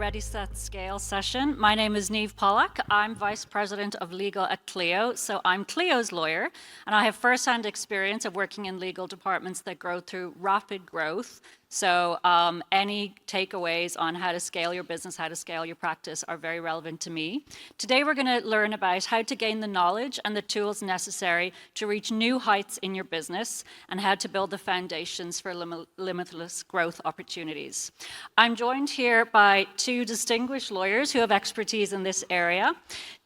Ready, Set, Scale session. My name is Niamh Pollack. I'm Vice President of Legal at Clio, so I'm Clio's lawyer, and I have first-hand experience of working in legal departments that grow through rapid growth. So any takeaways on how to scale your business, how to scale your practice are very relevant to me. Today we're going to learn about how to gain the knowledge and the tools necessary to reach new heights in your business and how to build the foundations for limitless growth opportunities. I'm joined here by two distinguished lawyers who have expertise in this area.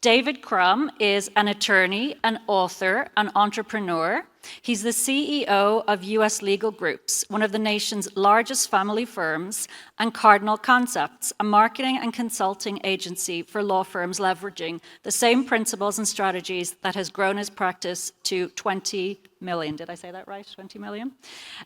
David Crum is an attorney, an author, an entrepreneur. He's the CEO of US Legal Groups, one of the nation's largest family firms, and Cardinal Concepts, a marketing and consulting agency for law firms leveraging the same principles and strategies that has grown his practice to 20 million. Did I say that right? 20 million?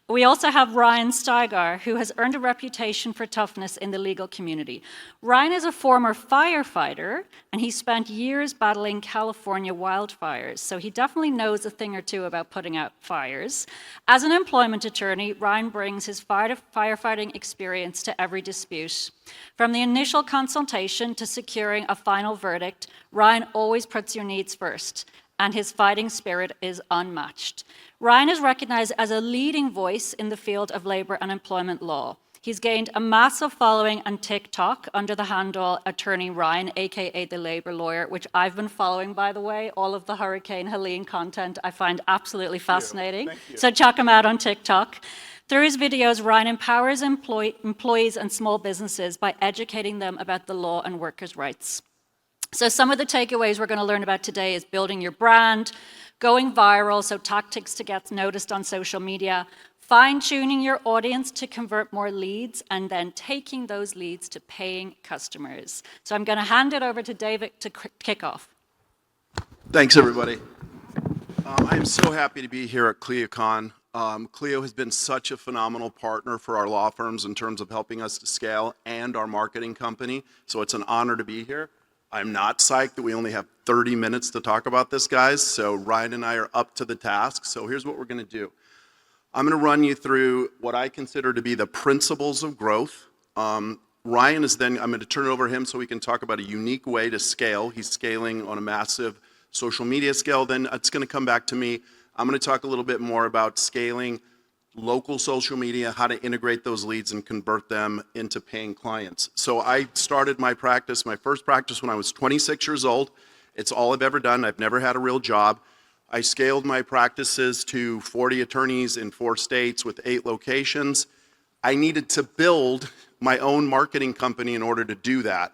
We also have Ryan Steigar, who has earned a reputation for toughness in the legal community. Ryan is a former firefighter, and he spent years battling California wildfires, so he definitely knows a thing or two about putting out fires. As an employment attorney, Ryan brings his firefighting experience to every dispute. From the initial consultation to securing a final verdict, Ryan always puts your needs first, and his fighting spirit is unmatched. Ryan is recognized as a leading voice in the field of labor and employment law. He's gained a massive following on TikTok under the handle Attorney Ryan, aka the labor lawyer, which I've been following, by the way. All of the Hurricane Helene content I find absolutely fascinating. Thank you. So check him out on TikTok. Through his videos, Ryan empowers employees and small businesses by educating them about the law and workers' rights. So some of the takeaways we're going to learn about today is building your brand, going viral, so tactics to get noticed on social media, fine-tuning your audience to convert more leads, and then taking those leads to paying customers. So I'm going to hand it over to David to kick off. Thanks, everybody. I'm so happy to be here at ClioCon. Clio has been such a phenomenal partner for our law firms in terms of helping us to scale and our marketing company, so it's an honor to be here. I'm not psyched that we only have 30 minutes to talk about this, guys, so Ryan and I are up to the task. So here's what we're going to do. I'm going to run you through what I consider to be the principles of growth. Ryan is then, I'm going to turn it over to him so we can talk about a unique way to scale. He's scaling on a massive social media scale. Then it's going to come back to me. I'm going to talk a little bit more about scaling local social media, how to integrate those leads and convert them into paying clients. So I started my practice, my first practice, when I was 26 years old. It's all I've ever done. I've never had a real job. I scaled my practices to 40 attorneys in 4 states with 8 locations. I needed to build my own marketing company in order to do that.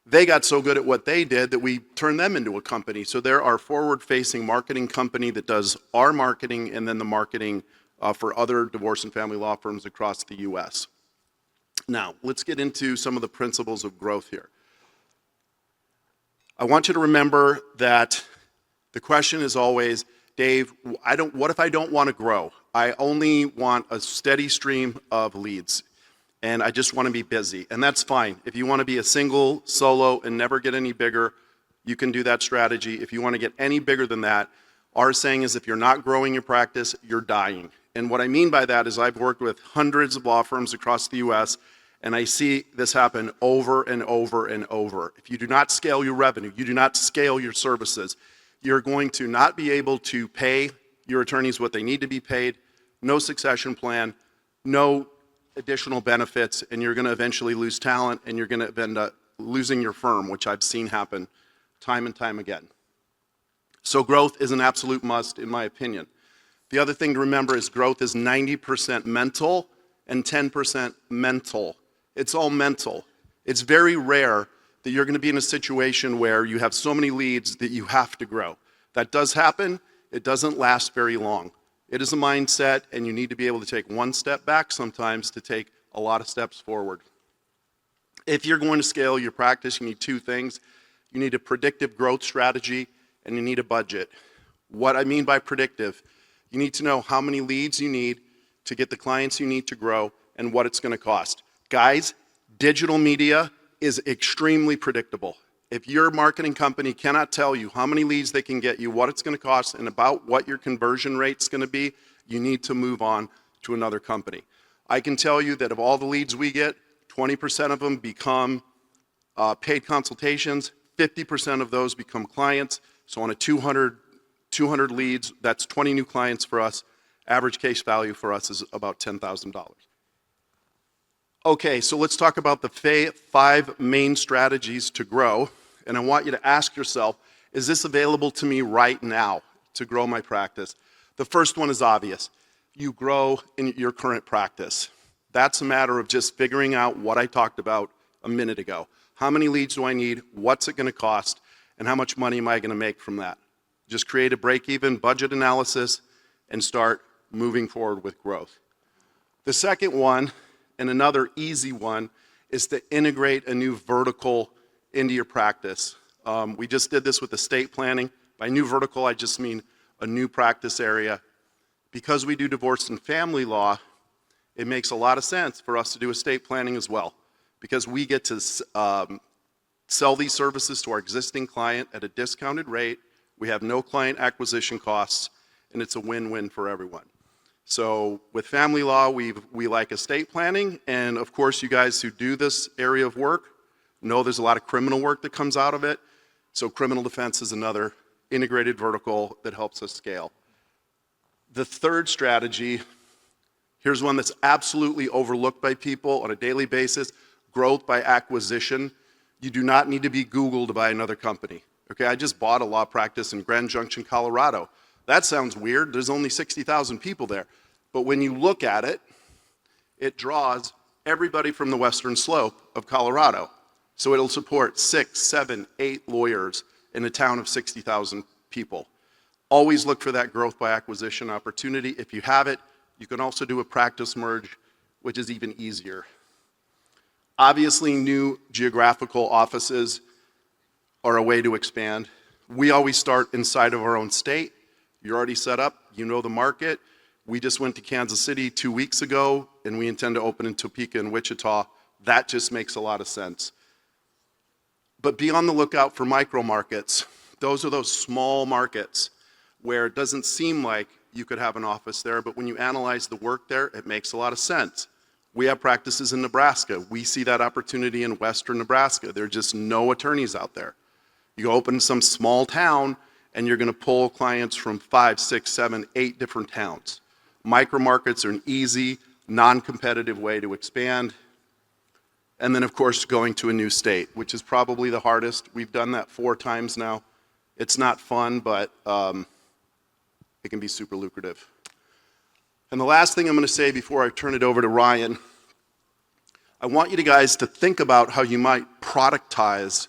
They got so good at what they did that we turned them into a company. So they're our forward-facing marketing company that does our marketing and then the marketing for other divorce and family law firms across the US. Now, let's get into some of the principles of growth here. I want you to remember that the question is always, Dave, what if I don't want to grow? I only want a steady stream of leads, and I just want to be busy, and that's fine. If you want to be a single, solo, and never get any bigger, you can do that strategy. If you want to get any bigger than that, our saying is if you're not growing your practice, you're dying. And what I mean by that is I've worked with hundreds of law firms across the US, and I see this happen over and over and over. If you do not scale your revenue, you do not scale your services, you're going to not be able to pay your attorneys what they need to be paid, no succession plan, no additional benefits, and you're going to eventually lose talent, and you're going to end up losing your firm, which I've seen happen time and time again. So growth is an absolute must, in my opinion. The other thing to remember is growth is 90% mental and 10% mental. It's all mental. It's very rare that you're going to be in a situation where you have so many leads that you have to grow. That does happen. It doesn't last very long. It is a mindset, and you need to be able to take one step back sometimes to take a lot of steps forward. If you're going to scale your practice, you need 2 things. You need a predictive growth strategy, and you need a budget. What I mean by predictive, you need to know how many leads you need to get the clients you need to grow and what it's going to cost. Guys, digital media is extremely predictable. If your marketing company cannot tell you how many leads they can get you, what it's going to cost, and about what your conversion rate's going to be, you need to move on to another company. I can tell you that of all the leads we get, 20% of them become paid consultations, 50% of those become clients. So on a 200 leads, that's 20 new clients for us. Average case value for us is about $10,000. Okay, so let's talk about the 5 main strategies to grow. And I want you to ask yourself, is this available to me right now to grow my practice? The first one is obvious. You grow in your current practice. That's a matter of just figuring out what I talked about a minute ago. How many leads do I need? What's it going to cost? And how much money am I going to make from that? Just create a break-even budget analysis and start moving forward with growth. The second one, and another easy one, is to integrate a new vertical into your practice. We just did this with estate planning. By new vertical, I just mean a new practice area. Because we do divorce and family law, it makes a lot of sense for us to do estate planning as well, because we get to sell these services to our existing client at a discounted rate. We have no client acquisition costs, and it's a win-win for everyone. So with family law, we like estate planning, and of course you guys who do this area of work know there's a lot of criminal work that comes out of it. So criminal defense is another integrated vertical that helps us scale. The third strategy, here's one that's absolutely overlooked by people on a daily basis: growth by acquisition. You do not need to be Googled by another company. Okay, I just bought a law practice in Grand Junction, Colorado. That sounds weird. There's only 60,000 people there. But when you look at it, it draws everybody from the western slope of Colorado. So it'll support 6, 7, 8 lawyers in a town of 60,000 people. Always look for that growth by acquisition opportunity. If you have it, you can also do a practice merge, which is even easier. Obviously, new geographical offices are a way to expand. We always start inside of our own state. You're already set up, you know the market. We just went to Kansas City 2 weeks ago, and we intend to open in Topeka and Wichita. That just makes a lot of sense. But be on the lookout for micro markets. Those are those small markets where it doesn't seem like you could have an office there, but when you analyze the work there, it makes a lot of sense. We have practices in Nebraska. We see that opportunity in western Nebraska. There are just no attorneys out there. You open some small town, and you're going to pull clients from 5, 6, 7, 8 different towns. Micro markets are an easy, non-competitive way to expand. And then, of course, going to a new state, which is probably the hardest. We've done that 4 times now. It's not fun, but it can be super lucrative. And the last thing I'm going to say before I turn it over to Ryan, I want you guys to think about how you might productize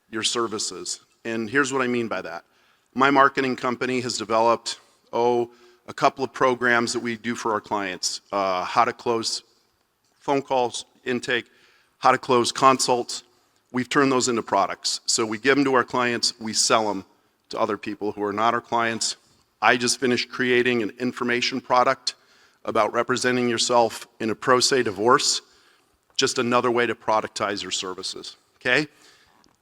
your services. And here's what I mean by that. My marketing company has developed, a couple of programs that we do for our clients. How to close phone calls, intake, how to close consults. We've turned those into products. So we give them to our clients, we sell them to other people who are not our clients. I just finished creating an information product about representing yourself in a pro se divorce. Just another way to productize your services, okay?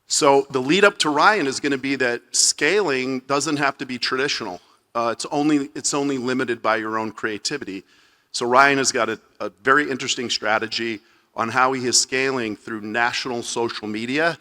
So the lead up to Ryan is going to be that scaling doesn't have to be traditional. It's only limited by your own creativity. So Ryan has got a very interesting strategy on how he is scaling through national social media.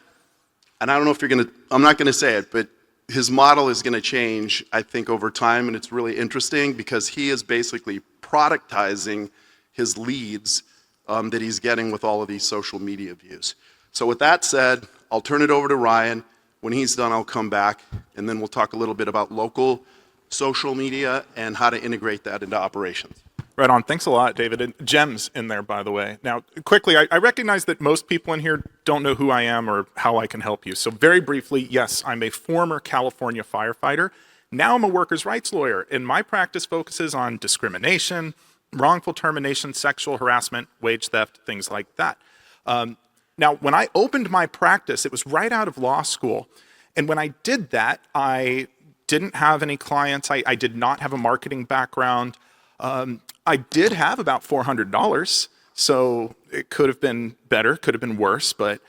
And I don't know if I'm not going to say it, but his model is going to change, I think, over time. And it's really interesting because he is basically productizing his leads that he's getting with all of these social media views. So with that said, I'll turn it over to Ryan. When he's done, I'll come back, and then we'll talk a little bit about local social media and how to integrate that into operations. Right on. Thanks a lot, David. And gems in there, by the way. Now, quickly, I recognize that most people in here don't know who I am or how I can help you. So very briefly, yes, I'm a former California firefighter. Now I'm a workers' rights lawyer, and my practice focuses on discrimination, wrongful termination, sexual harassment, wage theft, things like that. Now, when I opened my practice, it was right out of law school. And when I did that, I didn't have any clients. I did not have a marketing background. I did have about $400, so it could have been better, could have been worse. But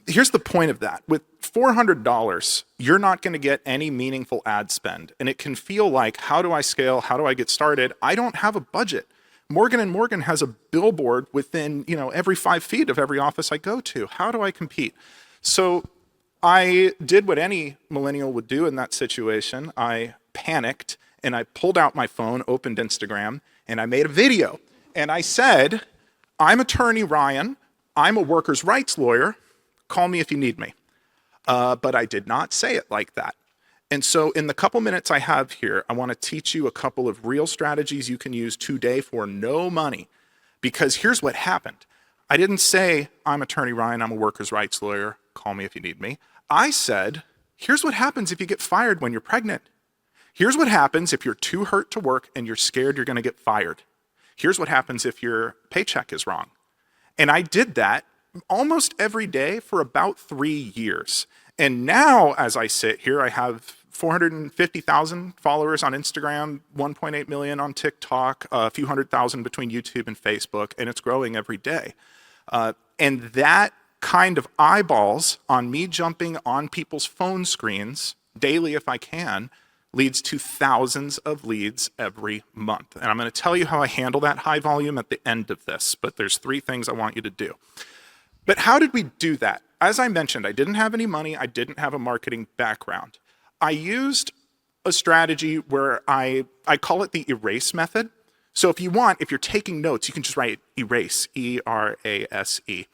here's the point of that. With $400, you're not going to get any meaningful ad spend. And it can feel like, how do I scale? How do I get started? I don't have a budget. Morgan & Morgan has a billboard within, every 5 feet of every office I go to. How do I compete? So I did what any millennial would do in that situation. I panicked and I pulled out my phone, opened Instagram, and I made a video. And I said, I'm attorney Ryan. I'm a workers' rights lawyer. Call me if you need me. But I did not say it like that. And so in the couple minutes I have here, I want to teach you a couple of real strategies you can use today for no money. Because here's what happened. I didn't say, I'm attorney Ryan, I'm a workers' rights lawyer, call me if you need me. I said, here's what happens if you get fired when you're pregnant. Here's what happens if you're too hurt to work and you're scared you're going to get fired. Here's what happens if your paycheck is wrong. And I did that almost every day for about 3 years. And now, as I sit here, I have 450,000 followers on Instagram, 1.8 million on TikTok, a few 100,000 between YouTube and Facebook, and it's growing every day. And that kind of eyeballs on me jumping on people's phone screens daily if I can leads to thousands of leads every month. And I'm going to tell you how I handle that high volume at the end of this, but there's 3 things I want you to do. But how did we do that? As I mentioned, I didn't have any money. I didn't have a marketing background. I used a strategy where I call it the erase method. So if you want, if you're taking notes, you can just write erase, E-R-A-S-E.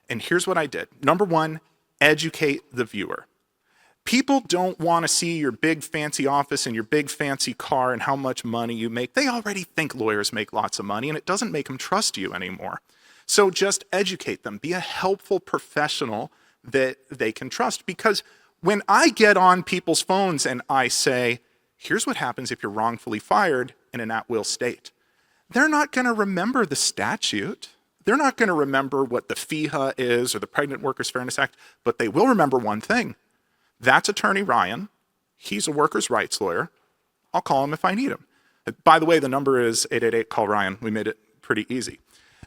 And here's what I did. Number 1, educate the viewer. People don't want to see your big fancy office and your big fancy car and how much money you make. They already think lawyers make lots of money, and it doesn't make them trust you anymore. So just educate them. Be a helpful professional that they can trust. Because when I get on people's phones and I say, here's what happens if you're wrongfully fired in an at-will state, they're not going to remember the statute. They're not going to remember what the FEHA is or the Pregnant Workers Fairness Act, but they will remember one thing. That's attorney Ryan. He's a workers' rights lawyer. I'll call him if I need him. By the way, the number is 888-CALL-RYAN. We made it pretty easy.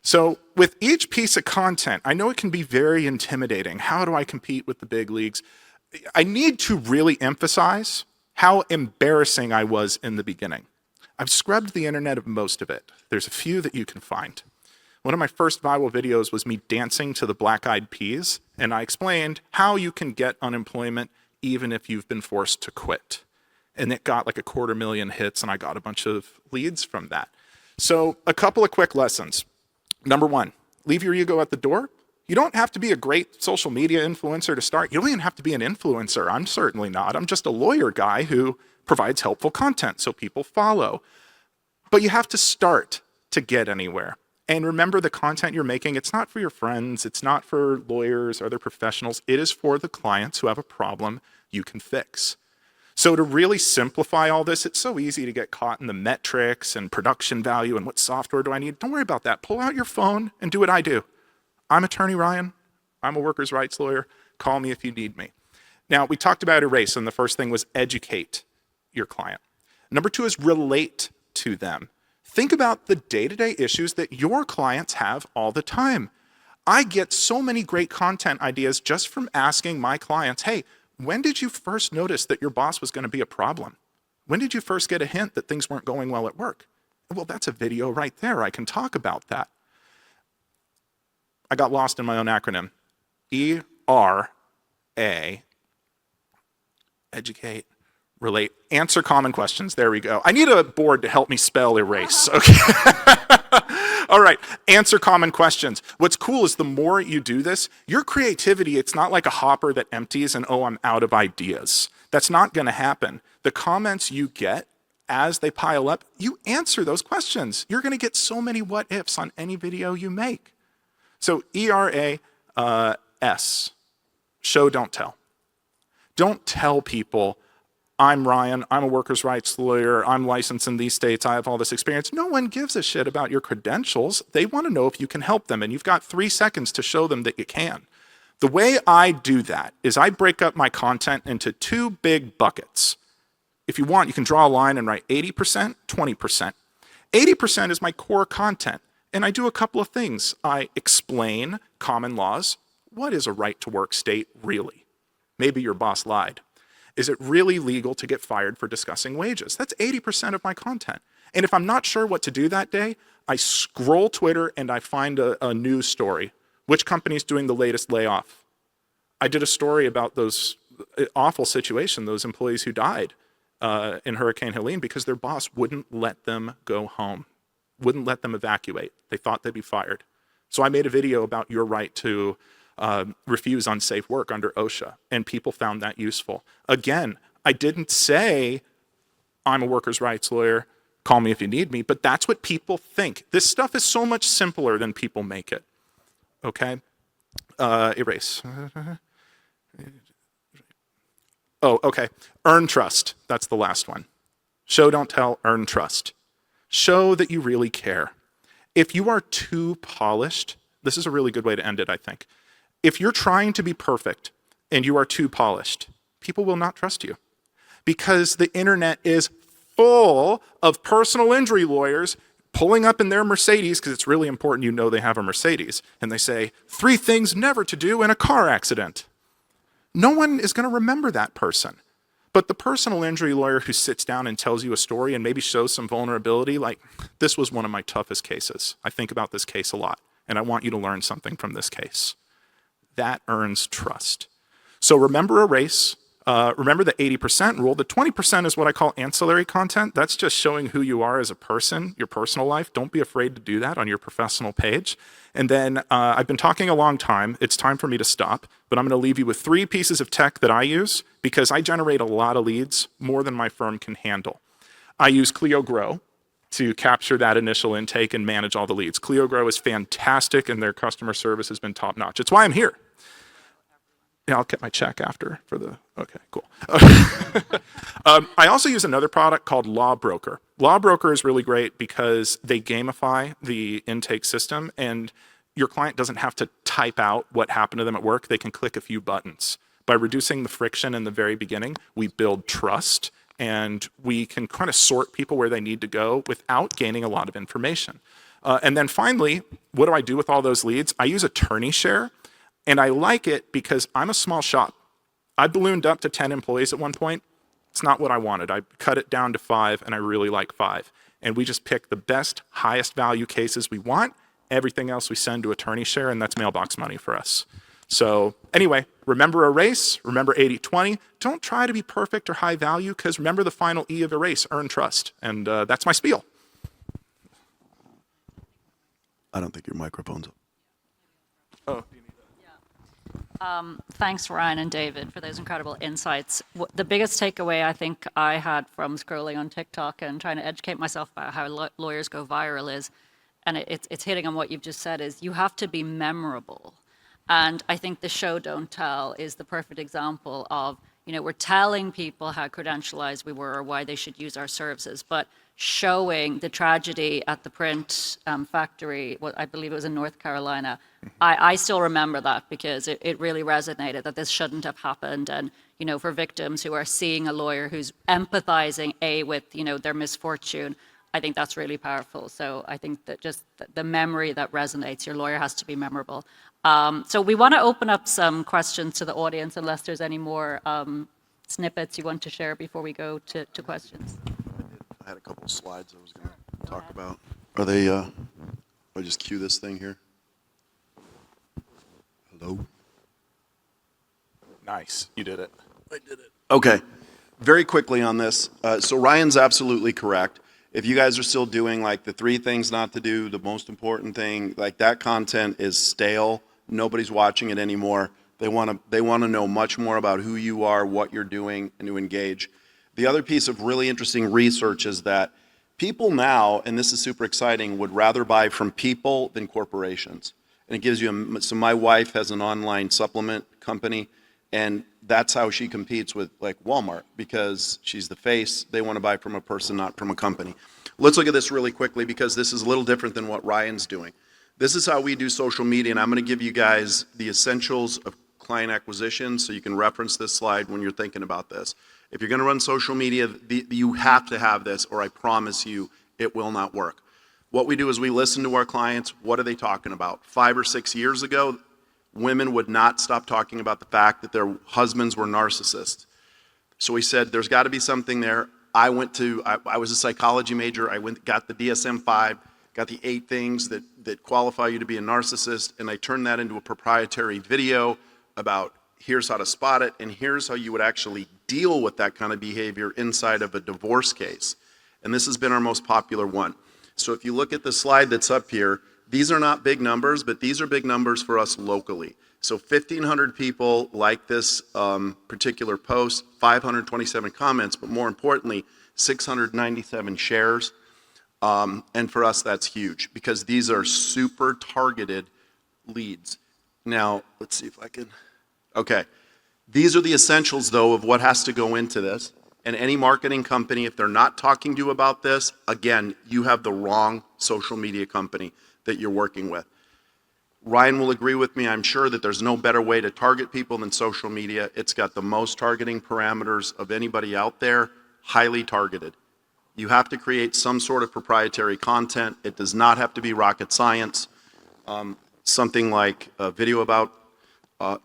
So with each piece of content, I know it can be very intimidating. How do I compete with the big leagues? I need to really emphasize how embarrassing I was in the beginning. I've scrubbed the internet of most of it. There's a few that you can find. One of my first viral videos was me dancing to the Black Eyed Peas, and I explained how you can get unemployment even if you've been forced to quit. And it got like 250,000 hits, and I got a bunch of leads from that. So a couple of quick lessons. Number 1, leave your ego at the door. You don't have to be a great social media influencer to start. You don't even have to be an influencer. I'm certainly not. I'm just a lawyer guy who provides helpful content so people follow. But you have to start to get anywhere. And remember, the content you're making, it's not for your friends. It's not for lawyers or other professionals. It is for the clients who have a problem you can fix. So to really simplify all this, it's so easy to get caught in the metrics and production value and what software do I need. Don't worry about that. Pull out your phone and do what I do. I'm attorney Ryan. I'm a workers' rights lawyer. Call me if you need me. Now, we talked about erase, and the first thing was educate your client. Number 2 is relate to them. Think about the day-to-day issues that your clients have all the time. I get so many great content ideas just from asking my clients, hey, when did you first notice that your boss was going to be a problem? When did you first get a hint that things weren't going well at work? Well, that's a video right there. I can talk about that. I got lost in my own acronym. E-R-A, educate, relate, answer common questions. There we go. I need a board to help me spell erase. Okay. All right. Answer common questions. What's cool is the more you do this, your creativity, it's not like a hopper that empties and, oh, I'm out of ideas. That's not going to happen. The comments you get as they pile up, you answer those questions. You're going to get so many what ifs on any video you make. So ERAS, show, don't tell. Don't tell people, I'm Ryan, I'm a workers' rights lawyer, I'm licensed in these states, I have all this experience. No one gives a shit about your credentials. They want to know if you can help them, and you've got 3 seconds to show them that you can. The way I do that is I break up my content into 2 big buckets. If you want, you can draw a line and write 80%, 20%. 80% is my core content, and I do a couple of things. I explain common laws. What is a right-to-work state really? Maybe your boss lied. Is it really legal to get fired for discussing wages? That's 80% of my content. And if I'm not sure what to do that day, I scroll Twitter and I find a news story. Which company's doing the latest layoff? I did a story about those awful situation, those employees who died in Hurricane Helene because their boss wouldn't let them go home, wouldn't let them evacuate. They thought they'd be fired. So I made a video about your right to refuse unsafe work under OSHA, and people found that useful. Again, I didn't say I'm a workers' rights lawyer, call me if you need me, but that's what people think. This stuff is so much simpler than people make it, okay? Erase. Oh, okay. Earn trust. That's the last one. Show, don't tell, earn trust. Show that you really care. If you are too polished, this is a really good way to end it, I think. If you're trying to be perfect and you are too polished, people will not trust you because the internet is full of personal injury lawyers pulling up in their Mercedes, because it's really important you know they have a Mercedes, and they say, 3 things never to do in a car accident. No one is going to remember that person. But the personal injury lawyer who sits down and tells you a story and maybe shows some vulnerability, like, this was one of my toughest cases. I think about this case a lot, and I want you to learn something from this case. That earns trust. So remember a race. Remember the 80% rule. The 20% is what I call ancillary content. That's just showing who you are as a person, your personal life. Don't be afraid to do that on your professional page. And then I've been talking a long time. It's time for me to stop, but I'm going to leave you with 3 pieces of tech that I use because I generate a lot of leads, more than my firm can handle. I use Clio Grow to capture that initial intake and manage all the leads. Clio Grow is fantastic and their customer service has been top notch. It's why I'm here. Yeah, I'll get my check after for the, okay, cool. I also use another product called Law Broker. Law Broker is really great because they gamify the intake system and your client doesn't have to type out what happened to them at work. They can click a few buttons. By reducing the friction in the very beginning, we build trust and we can kind of sort people where they need to go without gaining a lot of information. And then finally, what do I do with all those leads? I use attorney share. And I like it because I'm a small shop. I ballooned up to 10 employees at one point. It's not what I wanted. I cut it down to 5, and I really like 5. And we just pick the best, highest value cases we want. Everything else we send to attorney share, and that's mailbox money for us. So anyway, remember a race, remember 80-20. Don't try to be perfect or high value, because remember the final E of erase, earn trust. And that's my spiel. I don't think your microphone's up. Oh. Thanks, Ryan and David, for those incredible insights. The biggest takeaway I think I had from scrolling on TikTok and trying to educate myself about how lawyers go viral is, and it's hitting on what you've just said, is you have to be memorable. And I think the show don't tell is the perfect example of, we're telling people how credentialized we were or why they should use our services, but showing the tragedy at the print factory, what I believe it was in North Carolina. I still remember that because it really resonated that this shouldn't have happened. And, for victims who are seeing a lawyer who's empathizing, with, their misfortune, I think that's really powerful. So I think that just the memory that resonates, your lawyer has to be memorable. So we want to open up some questions to the audience, unless there's any more snippets you want to share before we go to questions. I had a couple of slides I was going to talk about. Are they, I just cue this thing here? Hello? Nice, you did it. I did it. Okay, very quickly on this. So Ryan's absolutely correct. If you guys are still doing like the 3 things not to do, the most important thing, like that content is stale. Nobody's watching it anymore. They want to know much more about who you are, what you're doing, and to engage. The other piece of really interesting research is that people now, and this is super exciting, would rather buy from people than corporations. And it gives you, so my wife has an online supplement company, and that's how she competes with like Walmart, because she's the face. They want to buy from a person, not from a company. Let's look at this really quickly, because this is a little different than what Ryan's doing. This is how we do social media, and I'm going to give you guys the essentials of client acquisition, so you can reference this slide when you're thinking about this. If you're going to run social media, you have to have this, or I promise you, it will not work. What we do is we listen to our clients. What are they talking about? 5 or 6 years ago, women would not stop talking about the fact that their husbands were narcissists. So we said, there's got to be something there. I was a psychology major. Got the DSM-5, got the 8 things that qualify you to be a narcissist, and I turned that into a proprietary video about Here's how to spot it, and here's how you would actually deal with that kind of behavior inside of a divorce case. And this has been our most popular one. So if you look at the slide that's up here, these are not big numbers, but these are big numbers for us locally. So 1,500 people like this particular post, 527 comments, but more importantly, 697 shares. And for us, that's huge because these are super targeted leads. Now, let's see if I can, okay. These are the essentials, though, of what has to go into this. And any marketing company, if they're not talking to you about this, again, you have the wrong social media company that you're working with. Ryan will agree with me, I'm sure, that there's no better way to target people than social media. It's got the most targeting parameters of anybody out there, highly targeted. You have to create some sort of proprietary content. It does not have to be rocket science. Something like a video about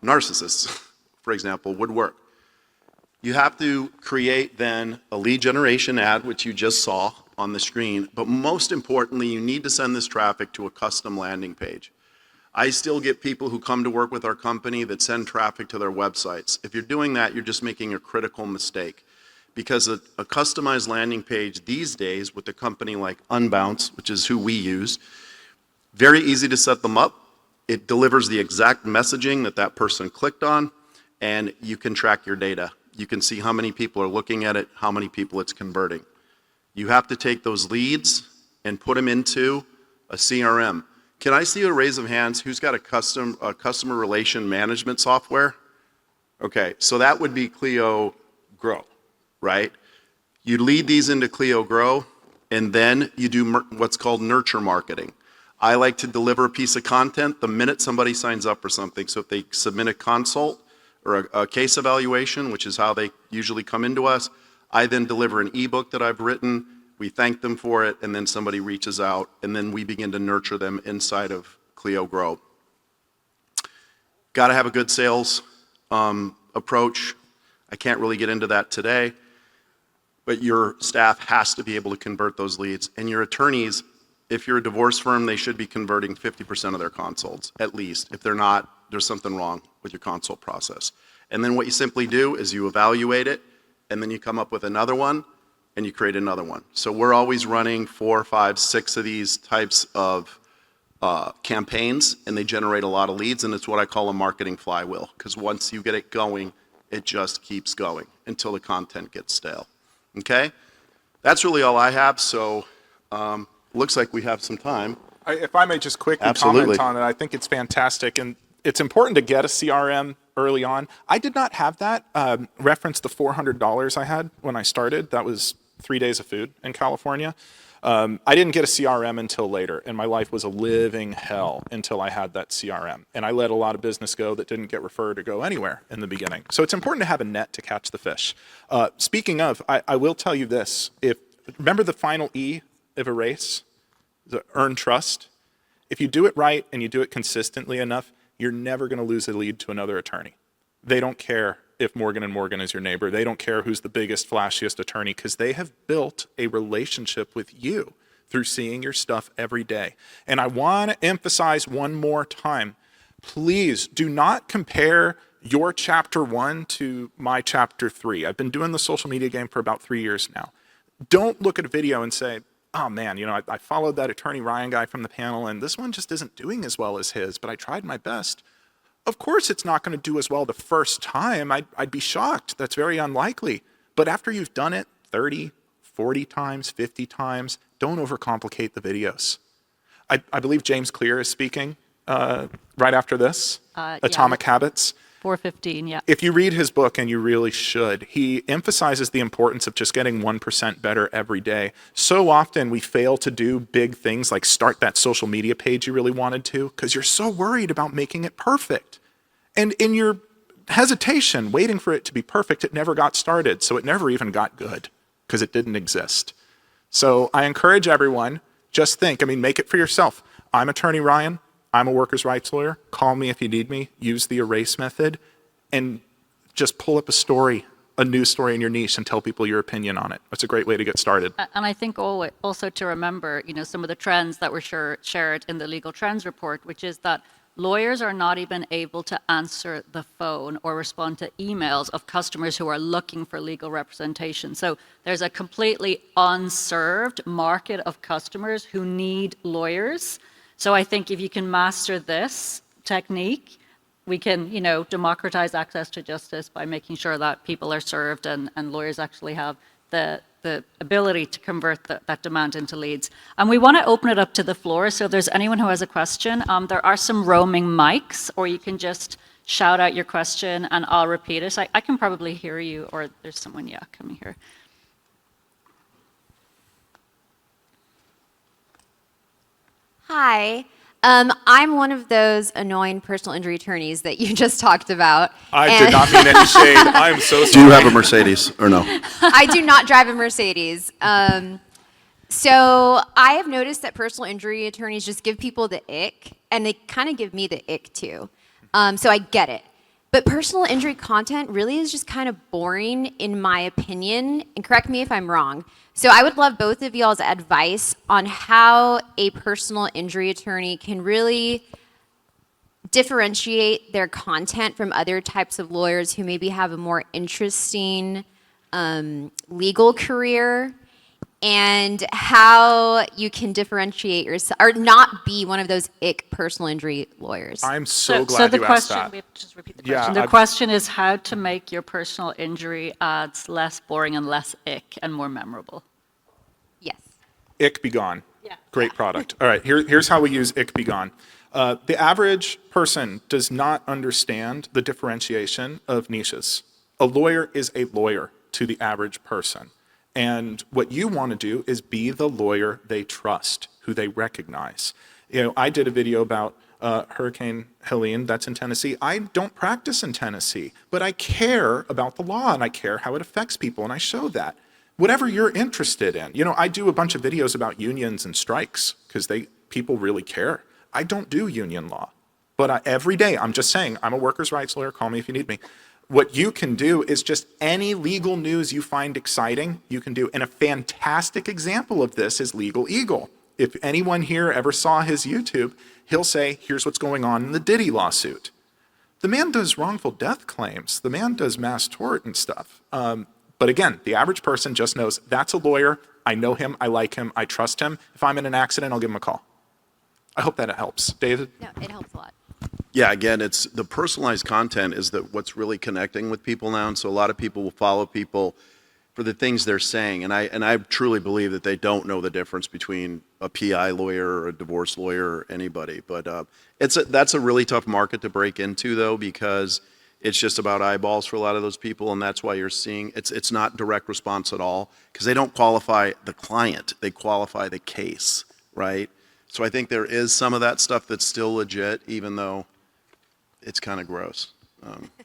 narcissists, for example, would work. You have to create then a lead generation ad, which you just saw on the screen, but most importantly, you need to send this traffic to a custom landing page. I still get people who come to work with our company that send traffic to their websites. If you're doing that, you're just making a critical mistake. Because a customized landing page these days with a company like Unbounce, which is who we use, very easy to set them up. It delivers the exact messaging that that person clicked on, and you can track your data. You can see how many people are looking at it, how many people it's converting. You have to take those leads and put them into a CRM. Can I see a raise of hands who's got a customer relation management software? Okay, so that would be Clio Grow, right? You lead these into Clio Grow, and then you do what's called nurture marketing. I like to deliver a piece of content the minute somebody signs up for something. So if they submit a consult or a case evaluation, which is how they usually come into us, I then deliver an ebook that I've written. We thank them for it, and then somebody reaches out, and then we begin to nurture them inside of Clio Grow. Got to have a good sales approach. I can't really get into that today, but your staff has to be able to convert those leads. And your attorneys, if you're a divorce firm, they should be converting 50% of their consults, at least. If they're not, there's something wrong with your consult process. And then what you simply do is you evaluate it, and then you come up with another one, and you create another one. So we're always running 4, 5, 6 of these types of campaigns, and they generate a lot of leads, and it's what I call a marketing flywheel, because once you get it going, it just keeps going until the content gets stale. Okay? That's really all I have, so looks like we have some time. If I may just quickly comment on it, I think it's fantastic, and it's important to get a CRM early on. I did not have that. Reference the $400 I had when I started. That was 3 days of food in California. I didn't get a CRM until later, and my life was a living hell until I had that CRM. And I let a lot of business go that didn't get referred or go anywhere in the beginning. So it's important to have a net to catch the fish. Speaking of, I will tell you this. Remember the final E of a race? The earn trust. If you do it right and you do it consistently enough, you're never going to lose a lead to another attorney. They don't care if Morgan & Morgan is your neighbor. They don't care who's the biggest, flashiest attorney, because they have built a relationship with you through seeing your stuff every day. And I want to emphasize one more time, please do not compare your chapter 1 to my chapter 3. I've been doing the social media game for about 3 years now. Don't look at a video and say, oh man, I followed that attorney Ryan guy from the panel, and this one just isn't doing as well as his, but I tried my best. Of course it's not going to do as well the first time. I'd be shocked. That's very unlikely. But after you've done it 30, 40 times, 50 times, don't overcomplicate the videos. I believe James Clear is speaking right after this, Atomic Habits. 4:15, yeah. If you read his book, and you really should, he emphasizes the importance of just getting 1% better every day. So often we fail to do big things like start that social media page you really wanted to because you're so worried about making it perfect. And in your hesitation, waiting for it to be perfect, it never got started. So it never even got good because it didn't exist. So I encourage everyone, just think, make it for yourself. I'm Attorney Ryan. I'm a workers' rights lawyer. Call me if you need me. Use the erase method and just pull up a story, a news story in your niche, and tell people your opinion on it. That's a great way to get started. And I think also to remember, some of the trends that were shared in the Legal Trends report, which is that lawyers are not even able to answer the phone or respond to emails of customers who are looking for legal representation. So there's a completely unserved market of customers who need lawyers. So I think if you can master this technique, we can, democratize access to justice by making sure that people are served and lawyers actually have the ability to convert that demand into leads. And we want to open it up to the floor, so if there's anyone who has a question, there are some roaming mics, or you can just shout out your question and I'll repeat it. I can probably hear you, or there's someone, coming here. Hi. I'm one of those annoying personal injury attorneys that you just talked about. I did not mean any shade. I'm so sorry. Do you have a Mercedes or no? I do not drive a Mercedes. So I have noticed that personal injury attorneys just give people the ick, and they kind of give me the ick too. So I get it. But personal injury content really is just kind of boring in my opinion, and correct me if I'm wrong. So I would love both of y'all's advice on how a personal injury attorney can really differentiate their content from other types of lawyers who maybe have a more interesting legal career, and how you can differentiate yourself or not be one of those ick personal injury lawyers. I'm so glad you asked that. We have to just repeat the Yeah, question. The question is how to make your personal injury ads less boring and less ick and more memorable. Yes. Ick be gone. Yeah. Great product. All right, here's how we use Ick be gone. The average person does not understand the differentiation of niches. A lawyer is a lawyer to the average person. And what you want to do is be the lawyer they trust, who they recognize. I did a video about Hurricane Helene, that's in Tennessee. I don't practice in Tennessee, but I care about the law and I care how it affects people, and I show that. Whatever you're interested in. I do a bunch of videos about unions and strikes because people really care. I don't do union law, but every day I'm just saying, I'm a workers' rights lawyer, call me if you need me. What you can do is just any legal news you find exciting, you can do. And a fantastic example of this is Legal Eagle. If anyone here ever saw his YouTube, he'll say, here's what's going on in the Diddy lawsuit. The man does wrongful death claims. The man does mass tort and stuff. But again, the average person just knows that's a lawyer. I know him. I like him. I trust him. If I'm in an accident, I'll give him a call. I hope that it helps. David? No, it helps a lot. Yeah, again, it's the personalized content is what's really connecting with people now. And so a lot of people will follow people for the things they're saying. And I truly believe that they don't know the difference between a PI lawyer or a divorce lawyer or anybody. But that's a really tough market to break into, though, because it's just about eyeballs for a lot of those people. And that's why you're seeing it's not direct response at all, because they don't qualify the client. They qualify the case, right? So I think there is some of that stuff that's still legit, even though it's kind of gross.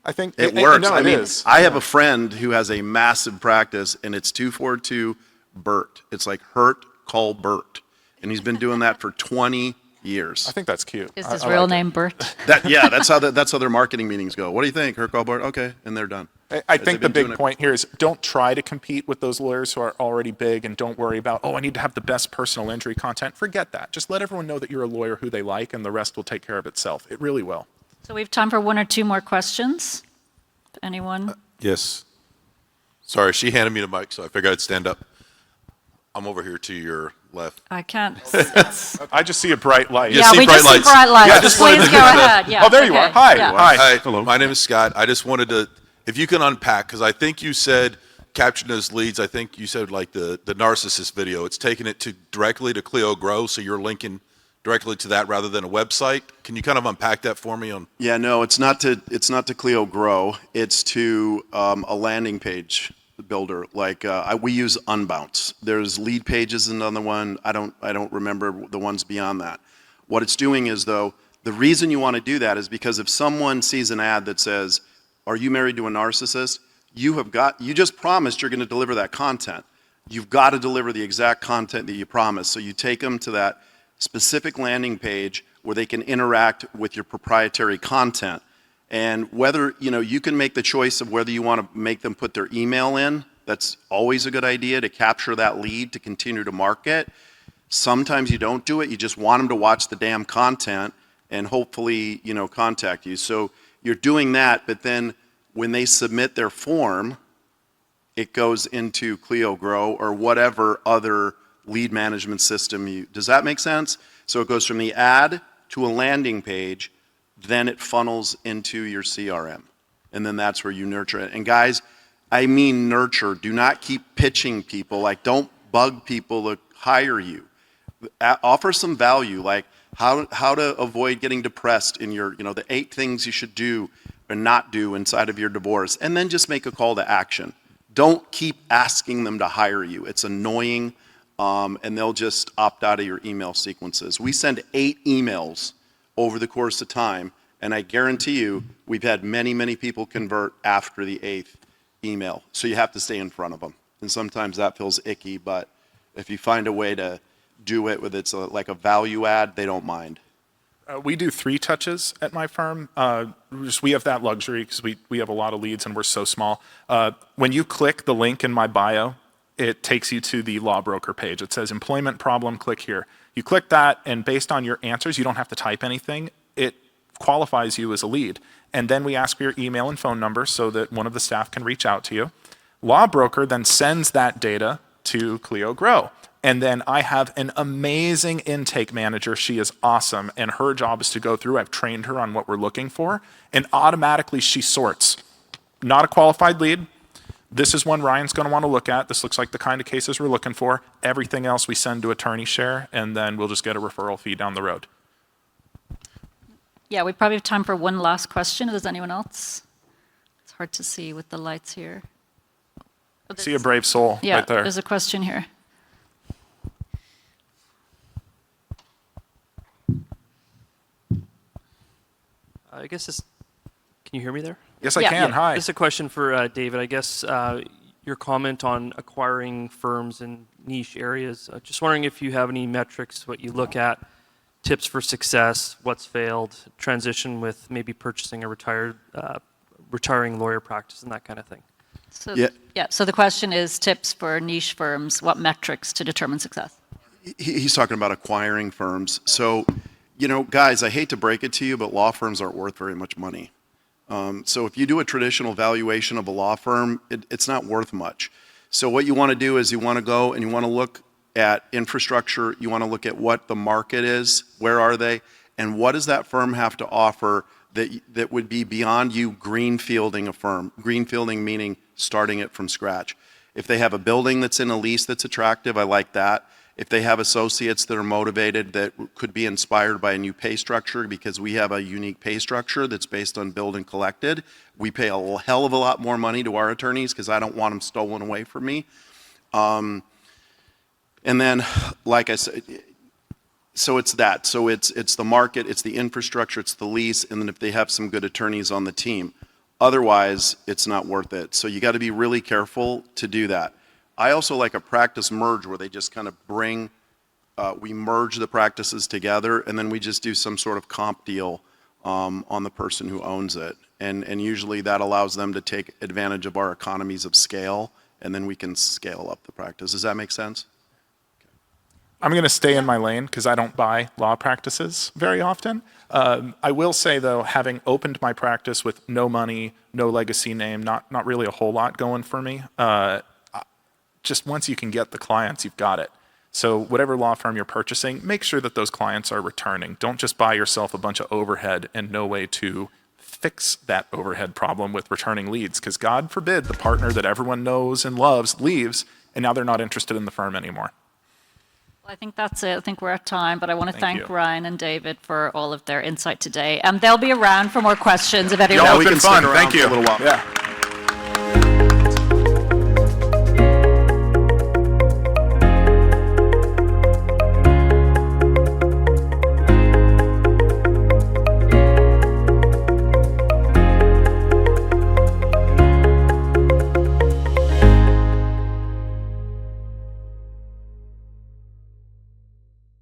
I think it works. No, I mean, it is. I have a friend who has a massive practice, and it's 242 Bert. It's like Hurt, call Bert. And he's been doing that for 20 years. I think that's cute. Is I his like real it. name Bert? That's how their marketing meetings go. What do you think? Hurt, call Bert. Okay, and they're done. I They've think the been doing big it- point here is don't try to compete with those lawyers who are already big, and don't worry about, I need to have the best personal injury content. Forget that. Just let everyone know that you're a lawyer who they like, and the rest will take care of itself. It really will. So we have time for one or two more questions. Anyone? Yes. Sorry, she handed me the mic, so I figured I'd stand up. I'm over here to your left. I can't. It's, I just see a bright light. You yeah, see we bright just see lights. bright lights. Yeah, I just wanted Please to go do that. ahead. Yeah. Oh, there you okay, are. Hi. yeah. Hi. Hi, Hello. my name is Scott. I just wanted to, if you can unpack, because I think you said capturing those leads, I think you said like the narcissist video, it's taking it directly to Clio Grow, so you're linking directly to that rather than a website. Can you kind of unpack that for me? Yeah, no, it's not to Clio Grow. It's to a landing page builder. Like we use Unbounce. There's lead pages and another one. I don't remember the ones beyond that. What it's doing is, though, the reason you want to do that is because if someone sees an ad that says, "Are you married to a narcissist?" You just promised you're going to deliver that content. You've got to deliver the exact content that you promised. So you take them to that specific landing page where they can interact with your proprietary content. And whether, you can make the choice of whether you want to make them put their email in. That's always a good idea to capture that lead to continue to market. Sometimes you don't do it. You just want them to watch the damn content. and hopefully, contact you. So you're doing that, but then when they submit their form, it goes into Clio Grow or whatever other lead management system does that make sense? So it goes from the ad to a landing page, then it funnels into your CRM. And then that's where you nurture it. And guys, I mean nurture. Do not keep pitching people. Like, don't bug people to hire you. Offer some value, like how to avoid getting depressed in your, the 8 things you should do or not do inside of your divorce. And then just make a call to action. Don't keep asking them to hire you. It's annoying, and they'll just opt out of your email sequences. We send 8 emails over the course of time, and I guarantee you we've had many, many people convert after the 8th email. So you have to stay in front of them. And sometimes that feels icky, but if you find a way to do it with like a value add, they don't mind. We do 3 touches at my firm. We have that luxury because we have a lot of leads and we're so small. When you click the link in my bio, it takes you to the law broker page. It says employment problem, click here. You click that, and based on your answers, you don't have to type anything. It qualifies you as a lead. And then we ask for your email and phone number so that one of the staff can reach out to you. Law broker then sends that data to Clio Grow. And then I have an amazing intake manager. She is awesome. And her job is to go through, I've trained her on what we're looking for. And automatically she sorts. Not a qualified lead. This is one Ryan's going to want to look at. This looks like the kind of cases we're looking for. Everything else we send to attorney share. And then we'll just get a referral fee down the road. Yeah, we probably have time for one last question. If there's anyone else? It's hard to see with the lights here. See a brave soul right there. There's a question here. I guess this, can you hear me there? Yes, I can. Hi. This is a question for David. I guess your comment on acquiring firms in niche areas. Just wondering if you have any metrics, what you look at, tips for success, what's failed, transition with maybe purchasing a retiring lawyer practice and that kind of thing. So, so the question is tips for niche firms, what metrics to determine success? He's talking about acquiring firms. So, guys, I hate to break it to you, but law firms aren't worth very much money. So if you do a traditional valuation of a law firm, it's not worth much. So what you want to do is you want to go and you want to look at infrastructure. You want to look at what the market is, where are they, and what does that firm have to offer that would be beyond you greenfielding a firm. Greenfielding meaning starting it from scratch. If they have a building that's in a lease that's attractive, I like that. If they have associates that are motivated, that could be inspired by a new pay structure, because we have a unique pay structure that's based on billed and collected. We pay a hell of a lot more money to our attorneys because I don't want them stolen away from me. And then, like I said, so it's that. So it's the market, it's the infrastructure, it's the lease, and then if they have some good attorneys on the team. Otherwise, it's not worth it. So you got to be really careful to do that. I also like a practice merge where they just kind of we merge the practices together, and then we just do some sort of comp deal on the person who owns it. And usually that allows them to take advantage of our economies of scale, and then we can scale up the practice. Does that make sense? I'm going to stay in my lane because I don't buy law practices very often. I will say, though, having opened my practice with no money, no legacy name, not really a whole lot going for me, just once you can get the clients, you've got it. So whatever law firm you're purchasing, make sure that those clients are returning. Don't just buy yourself a bunch of overhead and no way to fix that overhead problem with returning leads, because God forbid the partner that everyone knows and loves leaves, and now they're not interested in the firm anymore. Well, I think that's it. I think we're at time, but I want to Thank thank you. Ryan and David for all of their insight today. They'll be around for more questions if anyone Yeah, we it's can been fun. stick around Thank you. for a little while. Yeah.